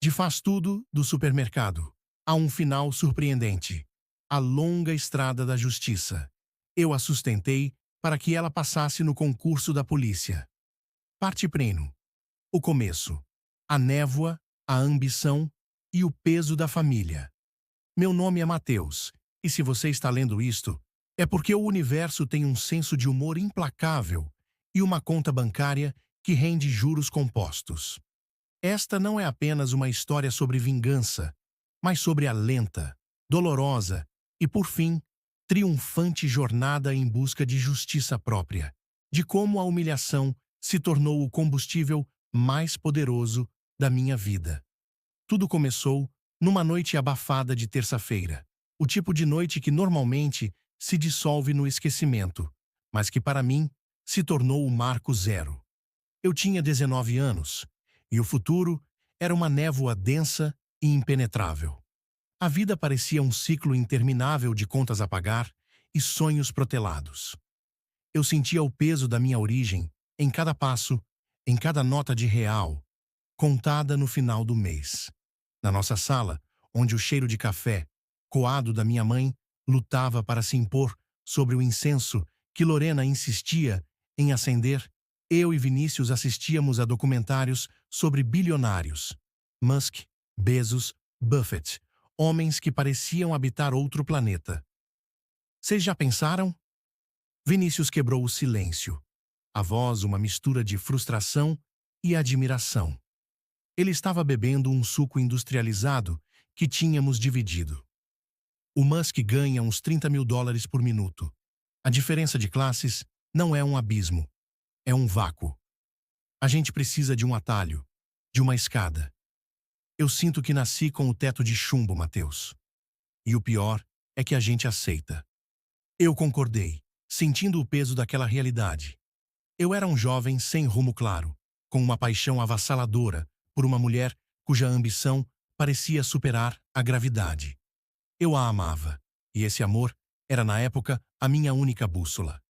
De faz tudo do supermercado. Há um final surpreendente. A longa estrada da justiça. Eu a sustentei para que ela passasse no concurso da polícia. Parte preno. O começo. A névoa, a ambição e o peso da família. Meu nome é Mateus, e se você está lendo isto, é porque o universo tem um senso de humor implacável e uma conta bancária que rende juros compostos. Esta não é apenas uma história sobre vingança, mas sobre a lenta, dolorosa e, por fim, triunfante jornada em busca de justiça própria, de como a humilhação se tornou o combustível mais poderoso da minha vida. Tudo começou numa noite abafada de terça-feira, o tipo de noite que normalmente se dissolve no esquecimento, mas que para mim se tornou o marco zero. Eu tinha 19 anos, e o futuro era uma névoa densa e impenetrável. A vida parecia um ciclo interminável de contas a pagar e sonhos protelados. Eu sentia o peso da minha origem em cada passo, em cada nota de real, contada no final do mês. Na nossa sala, onde o cheiro de café, coado da minha mãe, lutava para se impor sobre o incenso que Lorena insistia em acender, eu e Vinícius assistíamos a documentários sobre bilionários. Musk, Bezos, Buffett, homens que pareciam habitar outro planeta. Vocês já pensaram? Vinícius quebrou o silêncio. A voz uma mistura de frustração e admiração. Ele estava bebendo um suco industrializado que tínhamos dividido. O Musk ganha uns 30 mil dólares por minuto. A diferença de classes não é um abismo, é um vácuo. A gente precisa de um atalho, de uma escada. Eu sinto que nasci com o teto de chumbo, Mateus. E o pior é que a gente aceita. Eu concordei, sentindo o peso daquela realidade. Eu era um jovem sem rumo claro, com uma paixão avassaladora por uma mulher cuja ambição parecia superar a gravidade. Eu a amava, e esse amor era na época a minha única bússola.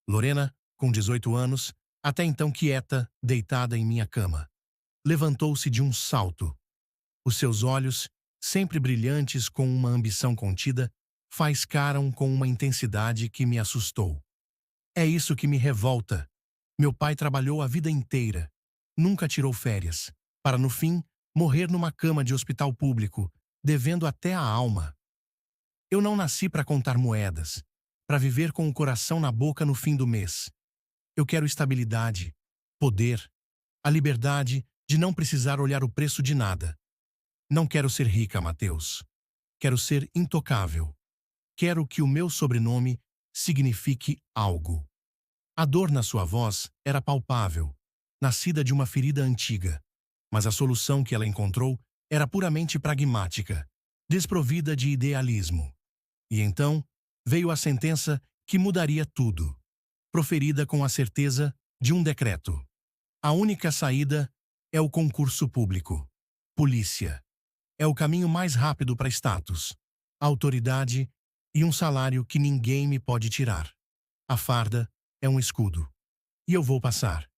Lorena, com 18 anos, até então quieta, deitada em minha cama, levantou-se de um salto. Os seus olhos, sempre brilhantes com uma ambição contida, faiscaram com uma intensidade que me assustou. É isso que me revolta. Meu pai trabalhou a vida inteira, nunca tirou férias, para no fim morrer numa cama de hospital público, devendo até a alma. Eu não nasci para contar moedas, para viver com o coração na boca no fim do mês. Eu quero estabilidade, poder, a liberdade de não precisar olhar o preço de nada. Não quero ser rica, Mateus. Quero ser intocável. Quero que o meu sobrenome signifique algo. A dor na sua voz era palpável, nascida de uma ferida antiga, mas a solução que ela encontrou era puramente pragmática, desprovida de idealismo. E então veio a sentença que mudaria tudo, proferida com a certeza de um decreto. A única saída é o concurso público. Polícia. É o caminho mais rápido para status, autoridade e um salário que ninguém me pode tirar. A farda é um escudo. E eu vou passar.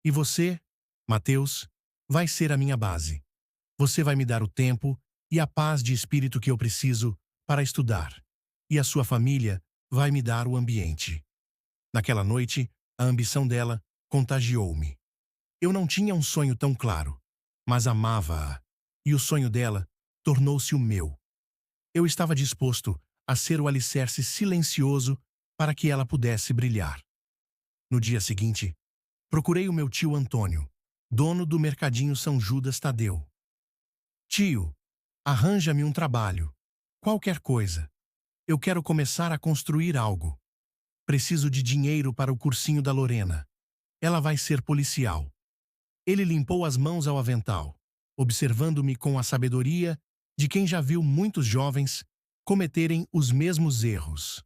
E você, Mateus, vai ser a minha base. Você vai me dar o tempo e a paz de espírito que eu preciso para estudar. E a sua família vai me dar o ambiente. Naquela noite, a ambição dela contagiou-me. Eu não tinha um sonho tão claro, mas amava-a. E o sonho dela tornou-se o meu. Eu estava disposto a ser o alicerce silencioso para que ela pudesse brilhar. No dia seguinte, procurei o meu tio Antônio, dono do Mercadinho São Judas Tadeu. Tio, arranja-me um trabalho. Qualquer coisa. Eu quero começar a construir algo. Preciso de dinheiro para o cursinho da Lorena. Ela vai ser policial. Ele limpou as mãos ao avental, observando-me com a sabedoria de quem já viu muitos jovens cometerem os mesmos erros.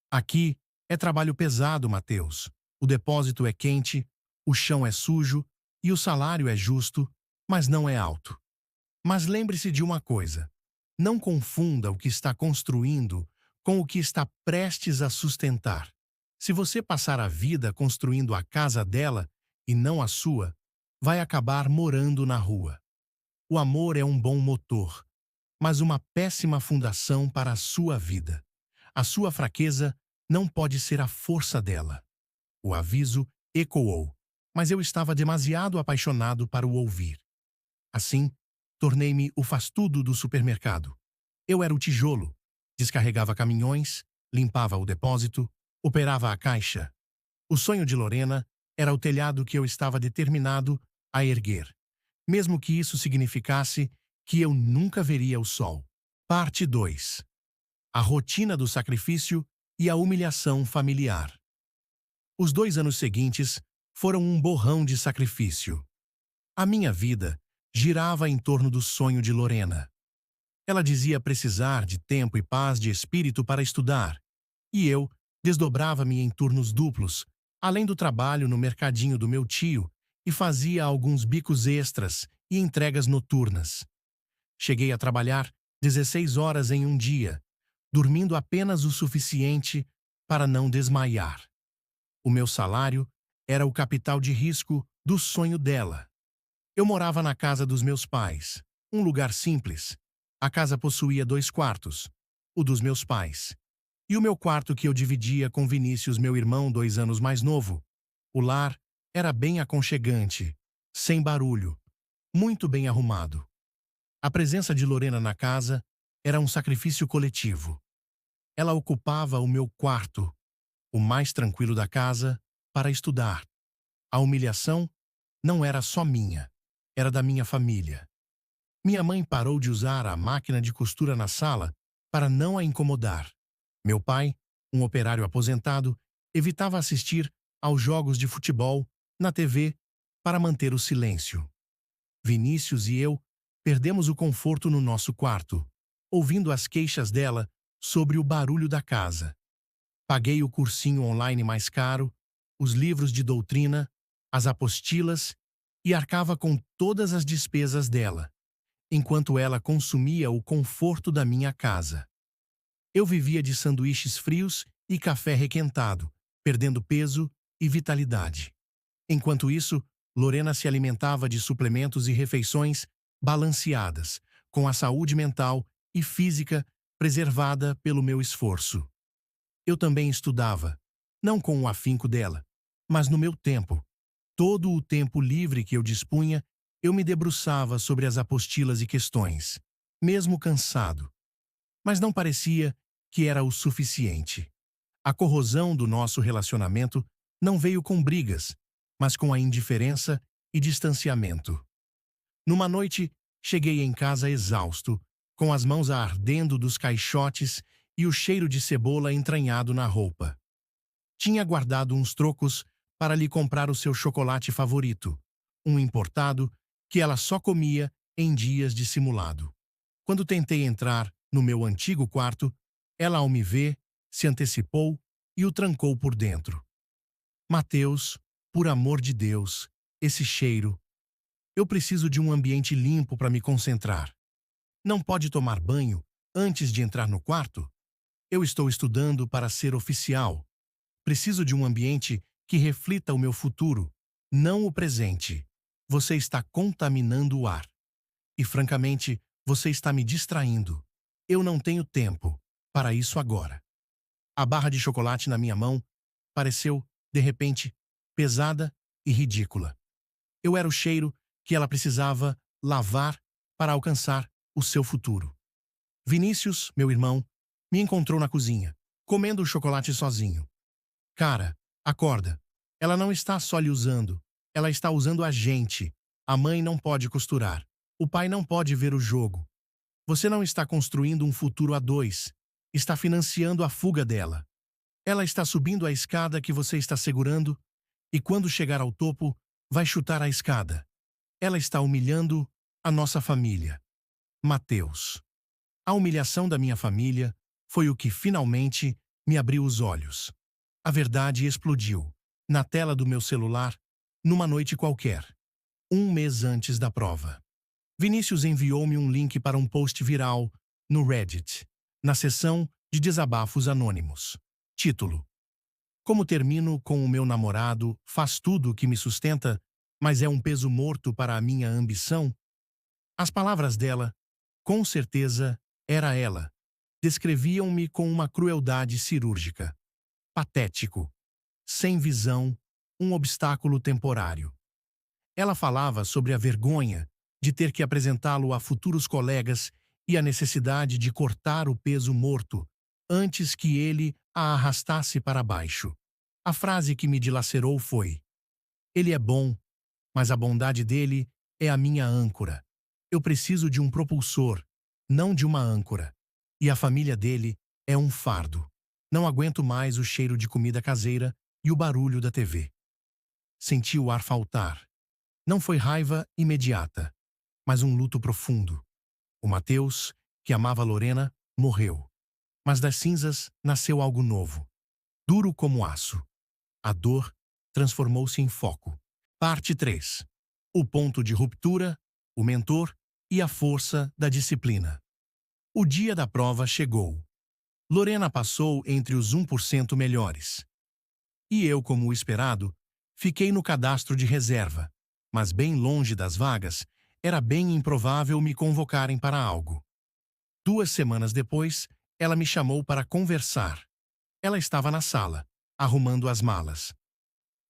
Aqui é trabalho pesado, Mateus. O depósito é quente, o chão é sujo e o salário é justo, mas não é alto. Mas lembre-se de uma coisa: não confunda o que está construindo com o que está prestes a sustentar. Se você passar a vida construindo a casa dela e não a sua, vai acabar morando na rua. O amor é um bom motor, mas uma péssima fundação para a sua vida. A sua fraqueza não pode ser a força dela. O aviso ecoou, mas eu estava demasiado apaixonado para o ouvir. Assim, tornei-me o faz-tudo do supermercado. Eu era o tijolo, descarregava caminhões, limpava o depósito, operava a caixa. O sonho de Lorena era o telhado que eu estava determinado a erguer, mesmo que isso significasse que eu nunca veria o sol. Parte 2. A rotina do sacrifício e a humilhação familiar. Os 2 anos seguintes foram um borrão de sacrifício. A minha vida girava em torno do sonho de Lorena. Ela dizia precisar de tempo e paz de espírito para estudar, e eu desdobrava-me em turnos duplos, além do trabalho no mercadinho do meu tio, e fazia alguns bicos extras e entregas noturnas. Cheguei a trabalhar 16 horas em um dia, dormindo apenas o suficiente para não desmaiar. O meu salário era o capital de risco do sonho dela. Eu morava na casa dos meus pais, um lugar simples. A casa possuía 2 quartos, o dos meus pais, e o meu quarto que eu dividia com Vinícius, meu irmão 2 anos mais novo. O lar era bem aconchegante, sem barulho, muito bem arrumado. A presença de Lorena na casa era um sacrifício coletivo. Ela ocupava o meu quarto, o mais tranquilo da casa, para estudar. A humilhação não era só minha, era da minha família. Minha mãe parou de usar a máquina de costura na sala para não a incomodar. Meu pai, um operário aposentado, evitava assistir aos jogos de futebol na TV para manter o silêncio. Vinícius e eu perdemos o conforto no nosso quarto, ouvindo as queixas dela sobre o barulho da casa. Paguei o cursinho online mais caro, os livros de doutrina, as apostilas e arcava com todas as despesas dela, enquanto ela consumia o conforto da minha casa. Eu vivia de sanduíches frios e café requentado, perdendo peso e vitalidade. Enquanto isso, Lorena se alimentava de suplementos e refeições balanceadas, com a saúde mental e física preservada pelo meu esforço. Eu também estudava, não com o afinco dela, mas no meu tempo. Todo o tempo livre que eu dispunha, eu me debruçava sobre as apostilas e questões, mesmo cansado. Mas não parecia que era o suficiente. A corrosão do nosso relacionamento não veio com brigas, mas com a indiferença e distanciamento. Numa noite, cheguei em casa exausto, com as mãos ardendo dos caixotes e o cheiro de cebola entranhado na roupa. Tinha guardado uns trocos para lhe comprar o seu chocolate favorito, um importado que ela só comia em dias de simulado. Quando tentei entrar no meu antigo quarto, ela, ao me ver, se antecipou e o trancou por dentro. Mateus, por amor de Deus, esse cheiro. Eu preciso de um ambiente limpo para me concentrar. Não pode tomar banho antes de entrar no quarto? Eu estou estudando para ser oficial. Preciso de um ambiente que reflita o meu futuro, não o presente. Você está contaminando o ar. E, francamente, você está me distraindo. Eu não tenho tempo para isso agora. A barra de chocolate na minha mão pareceu, de repente, pesada e ridícula. Eu era o cheiro que ela precisava lavar para alcançar o seu futuro. Vinícius, meu irmão, me encontrou na cozinha, comendo o chocolate sozinho. Cara, acorda. Ela não está só lhe usando, ela está usando a gente. A mãe não pode costurar. O pai não pode ver o jogo. Você não está construindo um futuro a dois. Está financiando a fuga dela. Ela está subindo a escada que você está segurando e quando chegar ao topo, vai chutar a escada. Ela está humilhando a nossa família. Mateus. A humilhação da minha família foi o que finalmente me abriu os olhos. A verdade explodiu, na tela do meu celular, numa noite qualquer, um mês antes da prova. Vinícius enviou-me um link para um post viral no Reddit, na seção de desabafos anônimos. Título: Como termino com o meu namorado, faz tudo o que me sustenta, mas é um peso morto para a minha ambição? As palavras dela, com certeza, era ela, descreviam-me com uma crueldade cirúrgica. Patético, sem visão, um obstáculo temporário. Ela falava sobre a vergonha de ter que apresentá-lo a futuros colegas e a necessidade de cortar o peso morto antes que ele a arrastasse para baixo. A frase que me dilacerou foi: ele é bom, mas a bondade dele é a minha âncora. Eu preciso de um propulsor, não de uma âncora. E a família dele é um fardo. Não aguento mais o cheiro de comida caseira e o barulho da TV. Senti o ar faltar. Não foi raiva imediata, mas um luto profundo. O Mateus, que amava Lorena, morreu. Mas das cinzas nasceu algo novo, duro como aço. A dor transformou-se em foco. Parte 3. O ponto de ruptura, o mentor e a força da disciplina. O dia da prova chegou. Lorena passou entre os 1% melhores. E eu, como o esperado, fiquei no cadastro de reserva, mas bem longe das vagas, era bem improvável me convocarem para algo. 2 semanas depois, ela me chamou para conversar. Ela estava na sala, arrumando as malas.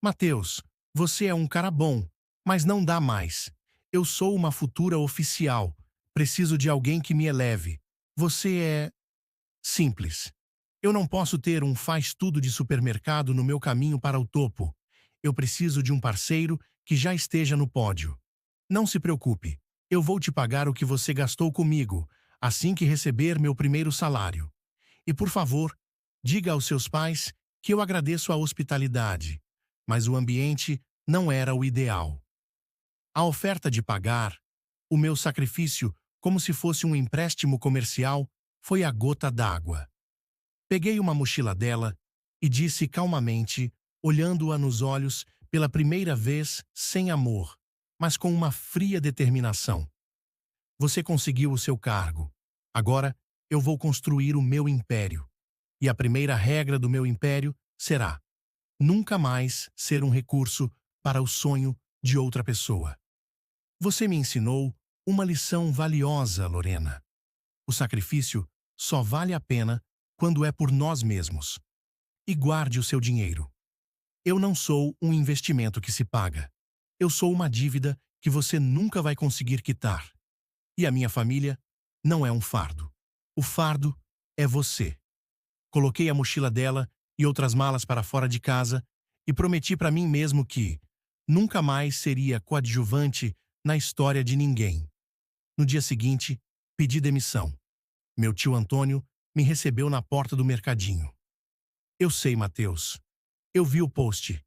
Mateus, você é um cara bom, mas não dá mais. Eu sou uma futura oficial. Preciso de alguém que me eleve. Você é simples. Eu não posso ter um faz-tudo de supermercado no meu caminho para o topo. Eu preciso de um parceiro que já esteja no pódio. Não se preocupe. Eu vou te pagar o que você gastou comigo, assim que receber meu primeiro salário. E por favor, diga aos seus pais que eu agradeço a hospitalidade, mas o ambiente não era o ideal. A oferta de pagar, o meu sacrifício, como se fosse um empréstimo comercial, foi a gota d'água. Peguei uma mochila dela e disse calmamente, olhando-a nos olhos pela primeira vez sem amor, mas com uma fria determinação. Você conseguiu o seu cargo. Agora eu vou construir o meu império. E a primeira regra do meu império será: nunca mais ser um recurso para o sonho de outra pessoa. Você me ensinou uma lição valiosa, Lorena. O sacrifício só vale a pena quando é por nós mesmos. E guarde o seu dinheiro. Eu não sou um investimento que se paga. Eu sou uma dívida que você nunca vai conseguir quitar. E a minha família não é um fardo. O fardo é você. Coloquei a mochila dela e outras malas para fora de casa e prometi para mim mesmo que nunca mais seria coadjuvante na história de ninguém. No dia seguinte, pedi demissão. Meu tio Antônio me recebeu na porta do mercadinho. Eu sei, Mateus. Eu vi o post.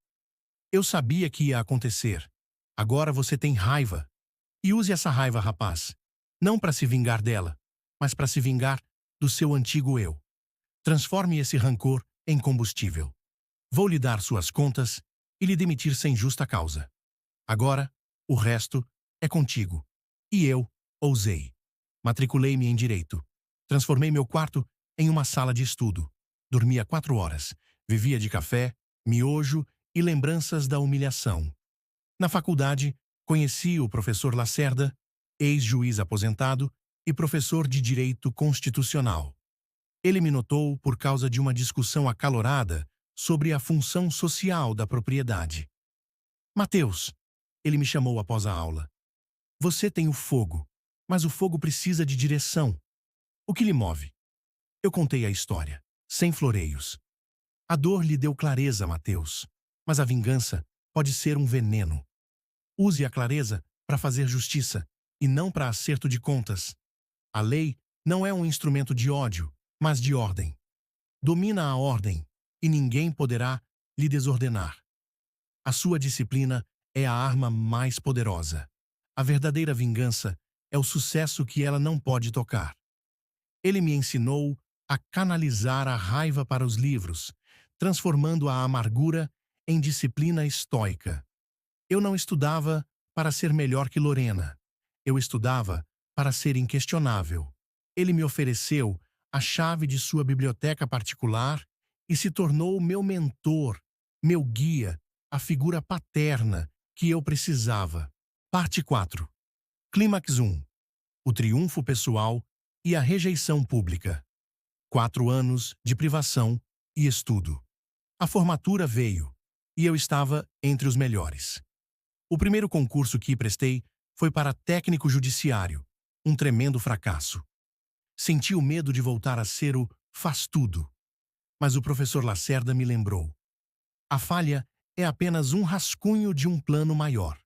Eu sabia que ia acontecer. Agora você tem raiva. E use essa raiva, rapaz. Não para se vingar dela, mas para se vingar do seu antigo eu. Transforme esse rancor em combustível. Vou lhe dar suas contas e lhe demitir sem justa causa. Agora, o resto é contigo. E eu ousei. Matriculei-me em Direito. Transformei meu quarto em uma sala de estudo. Dormia 4 horas. Vivia de café, miojo e lembranças da humilhação. Na faculdade, conheci o professor Lacerda, ex-juiz aposentado e professor de Direito Constitucional. Ele me notou por causa de uma discussão acalorada sobre a função social da propriedade. Mateus, ele me chamou após a aula. Você tem o fogo, mas o fogo precisa de direção. O que lhe move? Eu contei a história, sem floreios. A dor lhe deu clareza, Mateus, mas a vingança pode ser um veneno. Use a clareza para fazer justiça e não para acerto de contas. A lei não é um instrumento de ódio, mas de ordem. Domina a ordem e ninguém poderá lhe desordenar. A sua disciplina é a arma mais poderosa. A verdadeira vingança é o sucesso que ela não pode tocar. Ele me ensinou a canalizar a raiva para os livros, transformando a amargura em disciplina estoica. Eu não estudava para ser melhor que Lorena. Eu estudava para ser inquestionável. Ele me ofereceu a chave de sua biblioteca particular e se tornou meu mentor, meu guia, a figura paterna que eu precisava. Parte 4. Clímax 1. o triunfo pessoal e a rejeição pública. 4 anos de privação e estudo. A formatura veio, e eu estava entre os melhores. O primeiro concurso que prestei foi para técnico judiciário, um tremendo fracasso. Senti o medo de voltar a ser o faz-tudo. Mas o professor Lacerda me lembrou. A falha é apenas um rascunho de um plano maior.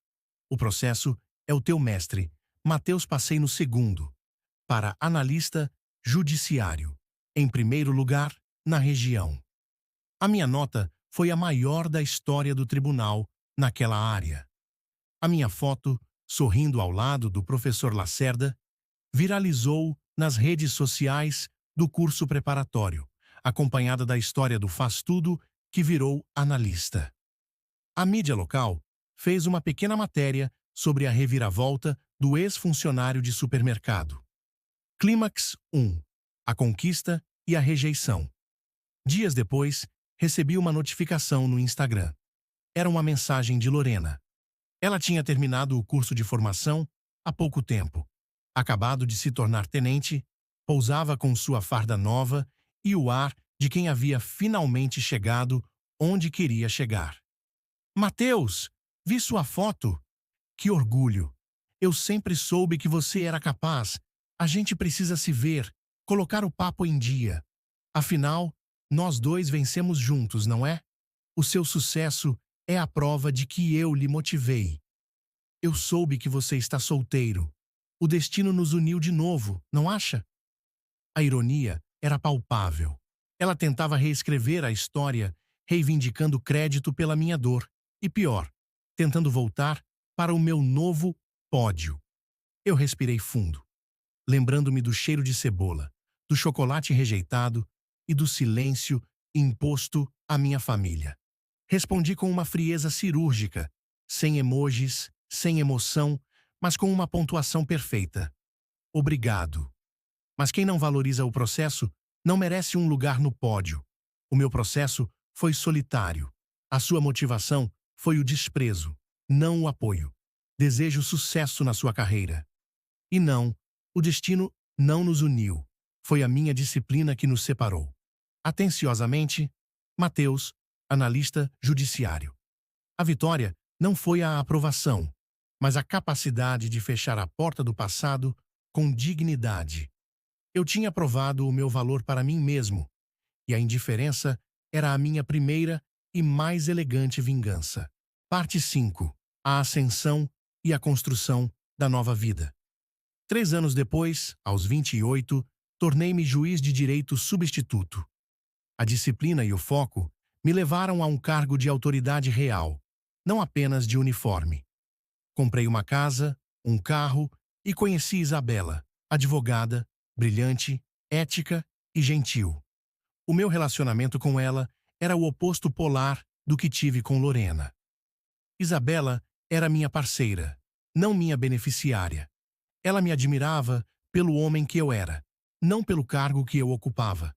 O processo é o teu mestre. Mateus, passei no segundo, para analista judiciário, em primeiro lugar na região. A minha nota foi a maior da história do tribunal naquela área. A minha foto, sorrindo ao lado do professor Lacerda, viralizou nas redes sociais do curso preparatório, acompanhada da história do faz-tudo que virou analista. A mídia local fez uma pequena matéria sobre a reviravolta do ex-funcionário de supermercado. Clímax 1. A conquista e a rejeição. Dias depois, recebi uma notificação no Instagram. Era uma mensagem de Lorena. Ela tinha terminado o curso de formação há pouco tempo. Acabado de se tornar tenente, pousava com sua farda nova e o ar de quem havia finalmente chegado onde queria chegar. Mateus, vi sua foto. Que orgulho! Eu sempre soube que você era capaz. A gente precisa se ver, colocar o papo em dia. Afinal, nós dois vencemos juntos, não é? O seu sucesso é a prova de que eu lhe motivei. Eu soube que você está solteiro. O destino nos uniu de novo, não acha? A ironia era palpável. Ela tentava reescrever a história, reivindicando crédito pela minha dor. E pior, tentando voltar para o meu novo pódio. Eu respirei fundo, lembrando-me do cheiro de cebola, do chocolate rejeitado e do silêncio imposto à minha família. Respondi com uma frieza cirúrgica, sem emojis, sem emoção, mas com uma pontuação perfeita. Obrigado. Mas quem não valoriza o processo não merece um lugar no pódio. O meu processo foi solitário. A sua motivação foi o desprezo, não o apoio. Desejo sucesso na sua carreira. E não, o destino não nos uniu. Foi a minha disciplina que nos separou. Atenciosamente, Mateus, analista judiciário. A vitória não foi a aprovação, mas a capacidade de fechar a porta do passado com dignidade. Eu tinha provado o meu valor para mim mesmo, e a indiferença era a minha primeira e mais elegante vingança. Parte 5. A ascensão e a construção da nova vida. 3 anos depois, aos 28, tornei-me juiz de direito substituto. A disciplina e o foco me levaram a um cargo de autoridade real, não apenas de uniforme. Comprei uma casa, um carro e conheci Isabela, advogada, brilhante, ética e gentil. O meu relacionamento com ela era o oposto polar do que tive com Lorena. Isabela era minha parceira, não minha beneficiária. Ela me admirava pelo homem que eu era, não pelo cargo que eu ocupava.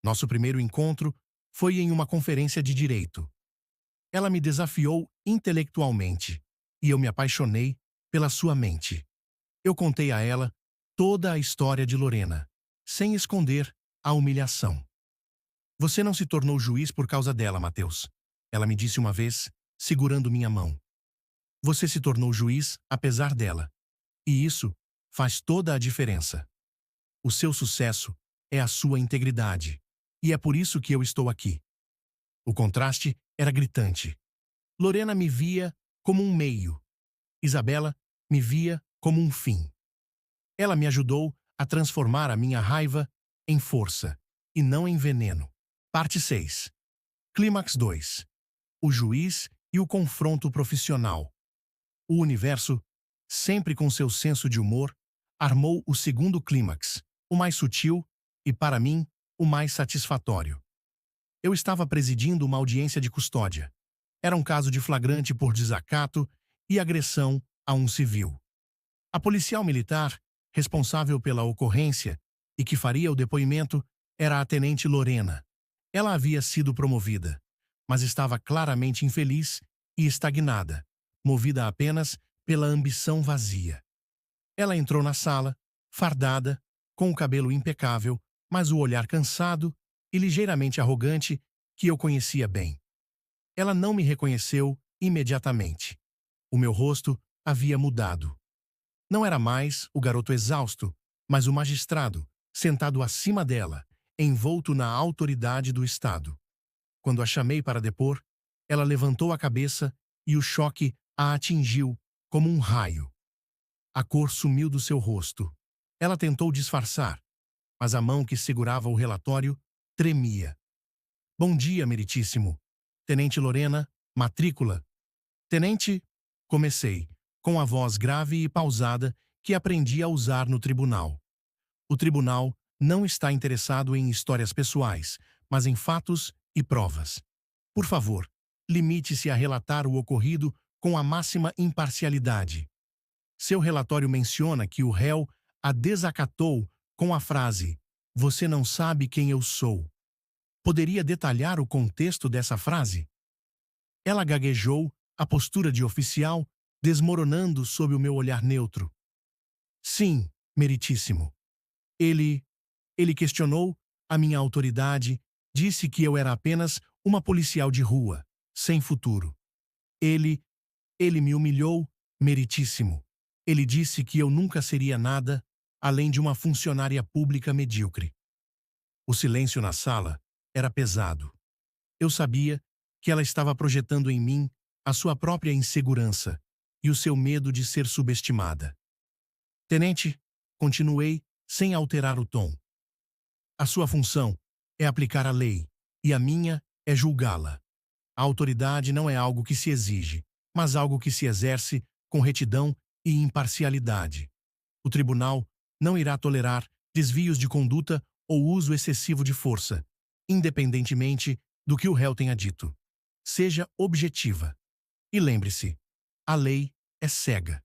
Nosso primeiro encontro foi em uma conferência de direito. Ela me desafiou intelectualmente, e eu me apaixonei pela sua mente. Eu contei a ela toda a história de Lorena, sem esconder a humilhação. Você não se tornou juiz por causa dela, Mateus. Ela me disse uma vez, segurando minha mão. Você se tornou juiz apesar dela. E isso faz toda a diferença. O seu sucesso é a sua integridade. E é por isso que eu estou aqui. O contraste era gritante. Lorena me via como um meio. Isabela me via como um fim. Ela me ajudou a transformar a minha raiva em força, e não em veneno. Parte 6. Clímax 2. O juiz e o confronto profissional. O universo, sempre com seu senso de humor, armou o segundo clímax, o mais sutil e, para mim, o mais satisfatório. Eu estava presidindo uma audiência de custódia. Era um caso de flagrante por desacato e agressão a um civil. A policial militar, responsável pela ocorrência e que faria o depoimento, era a tenente Lorena. Ela havia sido promovida, mas estava claramente infeliz e estagnada, movida apenas pela ambição vazia. Ela entrou na sala, fardada, com o cabelo impecável, mas o olhar cansado e ligeiramente arrogante que eu conhecia bem. Ela não me reconheceu imediatamente. O meu rosto havia mudado. Não era mais o garoto exausto, mas o magistrado, sentado acima dela, envolto na autoridade do Estado. Quando a chamei para depor, ela levantou a cabeça e o choque a atingiu como um raio. A cor sumiu do seu rosto. Ela tentou disfarçar, mas a mão que segurava o relatório tremia. Bom dia, meritíssimo. Tenente Lorena, matrícula. Tenente, comecei, com a voz grave e pausada que aprendi a usar no tribunal. O tribunal não está interessado em histórias pessoais, mas em fatos e provas. Por favor, limite-se a relatar o ocorrido com a máxima imparcialidade. Seu relatório menciona que o réu a desacatou com a frase: "Você não sabe quem eu sou." Poderia detalhar o contexto dessa frase? Ela gaguejou, a postura de oficial desmoronando sob o meu olhar neutro. Sim, meritíssimo. Ele questionou a minha autoridade, disse que eu era apenas uma policial de rua, sem futuro. Ele me humilhou, meritíssimo. Ele disse que eu nunca seria nada além de uma funcionária pública medíocre. O silêncio na sala era pesado. Eu sabia que ela estava projetando em mim a sua própria insegurança e o seu medo de ser subestimada. Tenente, continuei sem alterar o tom. A sua função é aplicar a lei, e a minha é julgá-la. A autoridade não é algo que se exige, mas algo que se exerce com retidão e imparcialidade. O tribunal não irá tolerar desvios de conduta ou uso excessivo de força, independentemente do que o réu tenha dito. Seja objetiva. E lembre-se, a lei é cega.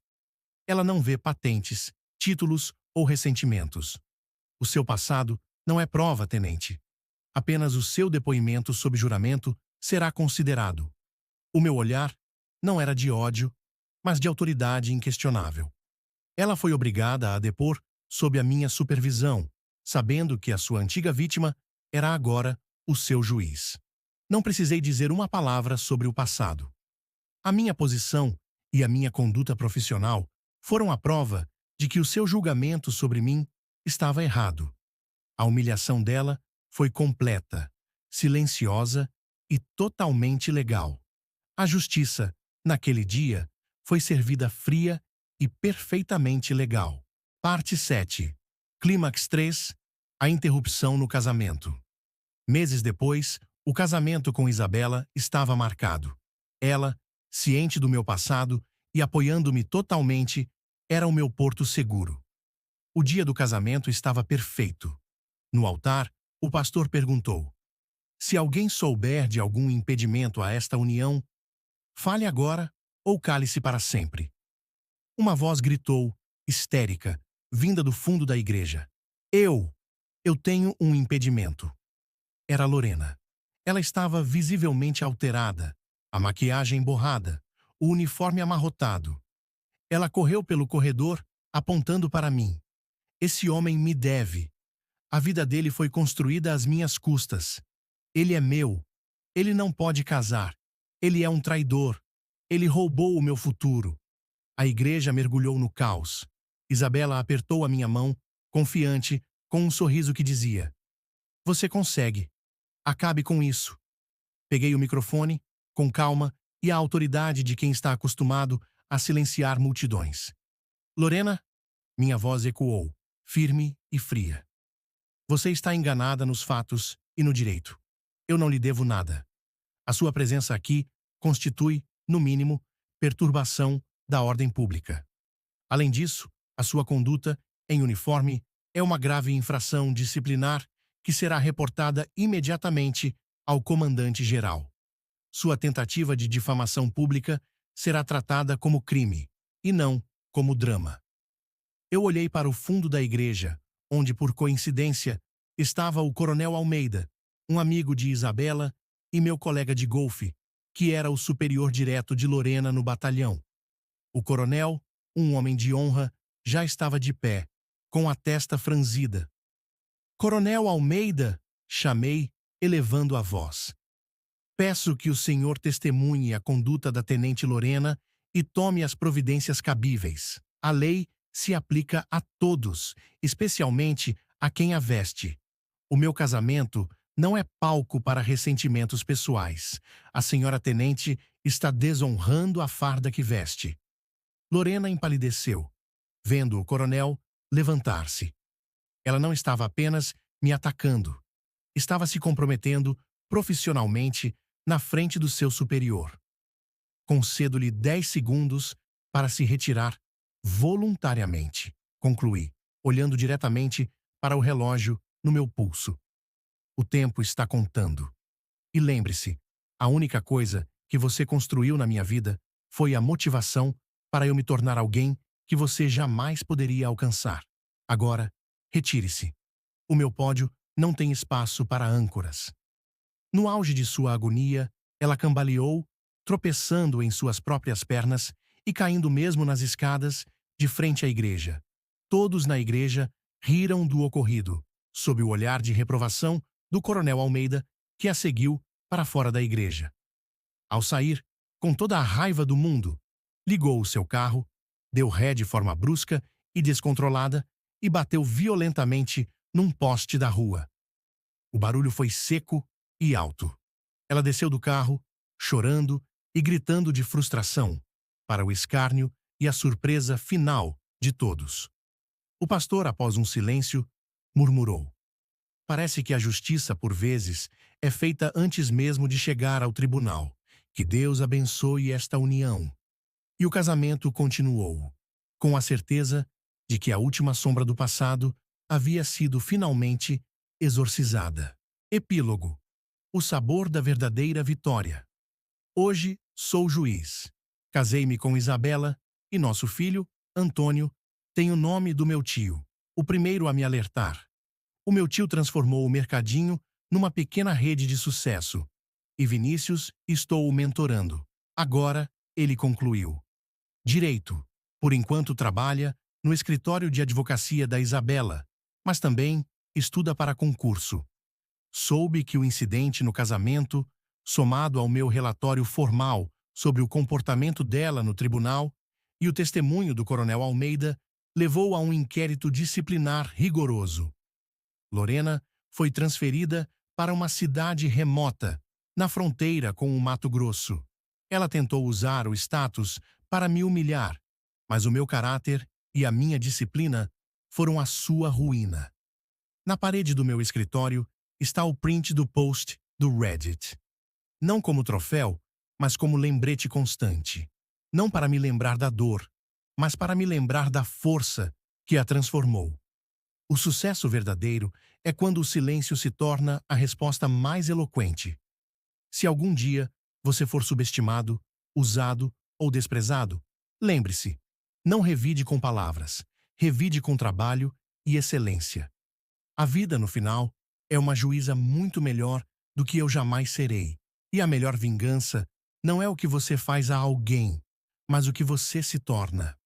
Ela não vê patentes, títulos ou ressentimentos. O seu passado não é prova, tenente. Apenas o seu depoimento sob juramento será considerado. O meu olhar não era de ódio, mas de autoridade inquestionável. Ela foi obrigada a depor sob a minha supervisão, sabendo que a sua antiga vítima era agora o seu juiz. Não precisei dizer uma palavra sobre o passado. A minha posição e a minha conduta profissional foram a prova de que o seu julgamento sobre mim estava errado. A humilhação dela foi completa, silenciosa e totalmente legal. A justiça, naquele dia, foi servida fria e perfeitamente legal. Parte 7. Clímax 3. A interrupção no casamento. Meses depois, o casamento com Isabela estava marcado. Ela, ciente do meu passado e apoiando-me totalmente, era o meu porto seguro. O dia do casamento estava perfeito. No altar, o pastor perguntou: "Se alguém souber de algum impedimento a esta união, fale agora ou cale-se para sempre." Uma voz gritou, histérica, vinda do fundo da igreja: Eu tenho um impedimento." Era Lorena. Ela estava visivelmente alterada, a maquiagem borrada, o uniforme amarrotado. Ela correu pelo corredor, apontando para mim. "Esse homem me deve. A vida dele foi construída às minhas custas. Ele é meu. Ele não pode casar. Ele é um traidor. Ele roubou o meu futuro." A igreja mergulhou no caos. Isabela apertou a minha mão, confiante, com um sorriso que dizia: "Você consegue. Acabe com isso." Peguei o microfone, com calma e a autoridade de quem está acostumado a silenciar multidões. "Lorena," minha voz ecoou, firme e fria. "Você está enganada nos fatos e no direito. Eu não lhe devo nada. A sua presença aqui constitui, no mínimo, perturbação da ordem pública. Além disso, a sua conduta, em uniforme, é uma grave infração disciplinar que será reportada imediatamente ao comandante-geral. Sua tentativa de difamação pública será tratada como crime, e não como drama." Eu olhei para o fundo da igreja, onde, por coincidência, estava o coronel Almeida, um amigo de Isabela e meu colega de golfe, que era o superior direto de Lorena no batalhão. O coronel, um homem de honra, já estava de pé, com a testa franzida. Coronel Almeida, chamei, elevando a voz. Peço que o senhor testemunhe a conduta da tenente Lorena e tome as providências cabíveis. A lei se aplica a todos, especialmente a quem a veste. O meu casamento não é palco para ressentimentos pessoais. A senhora tenente está desonrando a farda que veste. Lorena empalideceu, vendo o coronel levantar-se. Ela não estava apenas me atacando. Estava se comprometendo profissionalmente na frente do seu superior. Concedo-lhe 10 segundos para se retirar voluntariamente, concluí, olhando diretamente para o relógio no meu pulso. O tempo está contando. E lembre-se, a única coisa que você construiu na minha vida foi a motivação para eu me tornar alguém que você jamais poderia alcançar. Agora, retire-se. O meu pódio não tem espaço para âncoras. No auge de sua agonia, ela cambaleou, tropeçando em suas próprias pernas e caindo mesmo nas escadas de frente à igreja. Todos na igreja riram do ocorrido, sob o olhar de reprovação do coronel Almeida, que a seguiu para fora da igreja. Ao sair, com toda a raiva do mundo, ligou o seu carro, deu ré de forma brusca e descontrolada e bateu violentamente num poste da rua. O barulho foi seco e alto. Ela desceu do carro, chorando e gritando de frustração, para o escárnio e a surpresa final de todos. O pastor, após um silêncio, murmurou: Parece que a justiça, por vezes, é feita antes mesmo de chegar ao tribunal. Que Deus abençoe esta união. E o casamento continuou, com a certeza de que a última sombra do passado havia sido finalmente exorcizada. Epílogo. O sabor da verdadeira vitória. Hoje sou juiz. Casei-me com Isabela e nosso filho, Antônio, tem o nome do meu tio, o primeiro a me alertar. O meu tio transformou o mercadinho numa pequena rede de sucesso. E Vinícius estou o mentorando. Agora, ele concluiu. Direito. Por enquanto trabalha no escritório de advocacia da Isabela, mas também estuda para concurso. Soube que o incidente no casamento, somado ao meu relatório formal sobre o comportamento dela no tribunal e o testemunho do coronel Almeida, levou a um inquérito disciplinar rigoroso. Lorena foi transferida para uma cidade remota, na fronteira com o Mato Grosso. Ela tentou usar o status para me humilhar, mas o meu caráter e a minha disciplina foram a sua ruína. Na parede do meu escritório está o print do post do Reddit. Não como troféu, mas como lembrete constante. Não para me lembrar da dor, mas para me lembrar da força que a transformou. O sucesso verdadeiro é quando o silêncio se torna a resposta mais eloquente. Se algum dia você for subestimado, usado ou desprezado, lembre-se, não revide com palavras, revide com trabalho e excelência. A vida, no final, é uma juíza muito melhor do que eu jamais serei. E a melhor vingança não é o que você faz a alguém, mas o que você se torna.